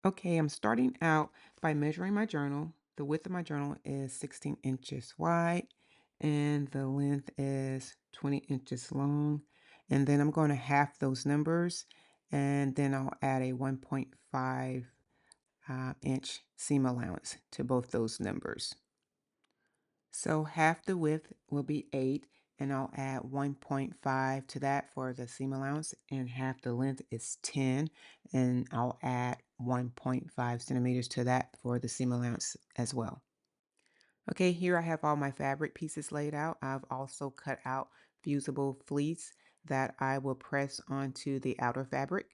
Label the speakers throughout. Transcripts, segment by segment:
Speaker 1: Okay, I'm starting out by measuring my journal. The width of my journal is 16 inches wide and the length is 20 inches long. And then I'm going to half those numbers and then I'll add a 1.5 inch seam allowance to both those numbers. So half the width will be 8 and I'll add 1.5 to that for the seam allowance, and half the length is 10 and I'll add 1.5 centimeters to that for the seam allowance as well. Okay, here I have all my fabric pieces laid out. I've also cut out fusible fleece that I will press onto the outer fabric.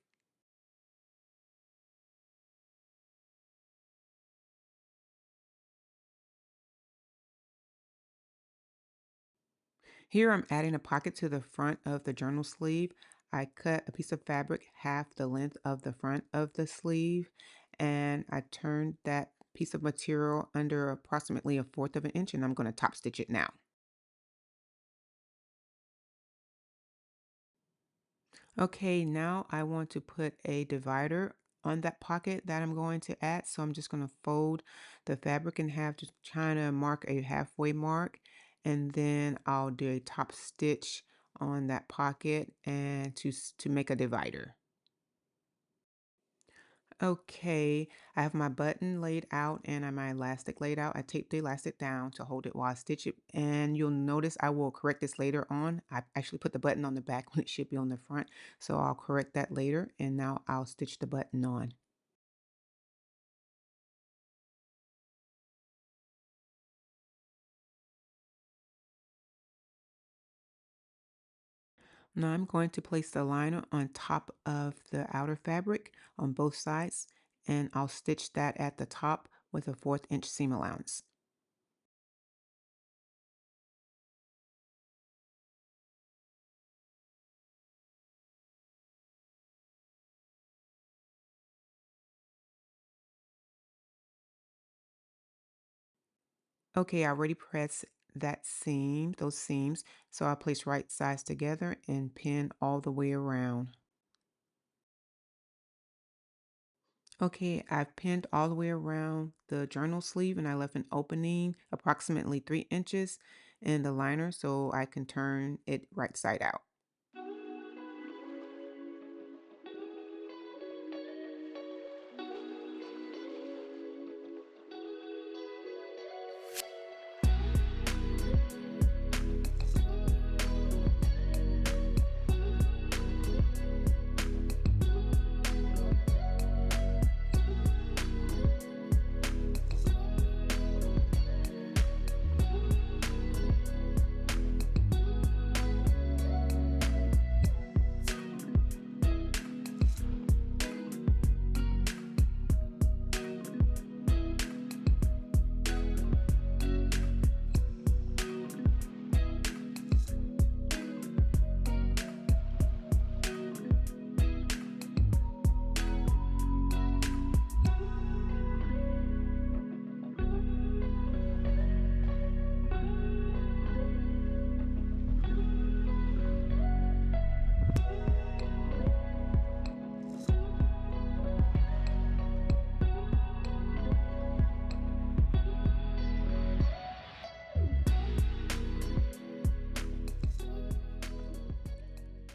Speaker 1: Here I'm adding a pocket to the front of the journal sleeve. I cut a piece of fabric half the length of the front of the sleeve, and I turned that piece of material under approximately 1/4 of an inch, and I'm going to top stitch it now. Okay, now I want to put a divider on that pocket that I'm going to add. So I'm just going to fold the fabric in half, just trying to mark a halfway mark. And then I'll do a top stitch on that pocket and to make a divider. Okay, I have my button laid out and my elastic laid out. I taped the elastic down to hold it while I stitch it. And you'll notice I will correct this later on. I actually put the button on the back when it should be on the front. So I'll correct that later. And now I'll stitch the button on. Now I'm going to place the liner on top of the outer fabric on both sides. And I'll stitch that at the top with a 1/4 inch seam allowance. Okay, I already pressed those seams. So I'll place right sides together and pin all the way around. Okay, I've pinned all the way around the journal sleeve and I left an opening approximately 3 inches in the liner so I can turn it right side out.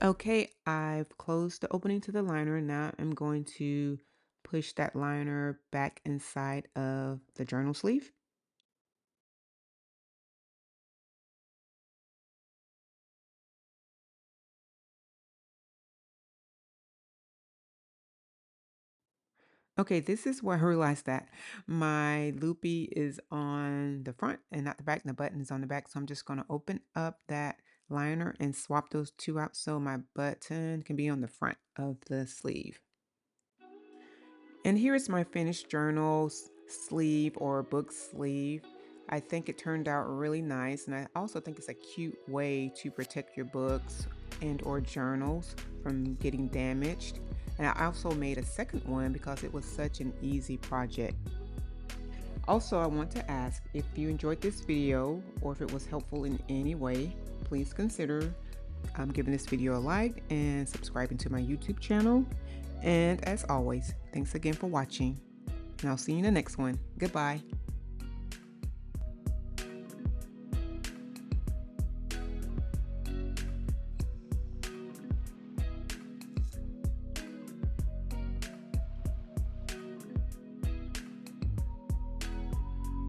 Speaker 1: Okay, I've closed the opening to the liner. Now I'm going to push that liner back inside of the journal sleeve. Okay, this is where I realized that my loopy is on the front and not the back, and the button is on the back. So I'm just going to open up that liner and swap those two out so my button can be on the front of the sleeve. And here is my finished journal sleeve or book sleeve. I think it turned out really nice, and I also think it's a cute way to protect your books and or journals from getting damaged. And I also made a second one because it was such an easy project. Also, I want to ask if you enjoyed this video or if it was helpful in any way, please consider giving this video a like and subscribing to my YouTube channel. And as always, thanks again for watching, and I'll see you in the next one. Goodbye.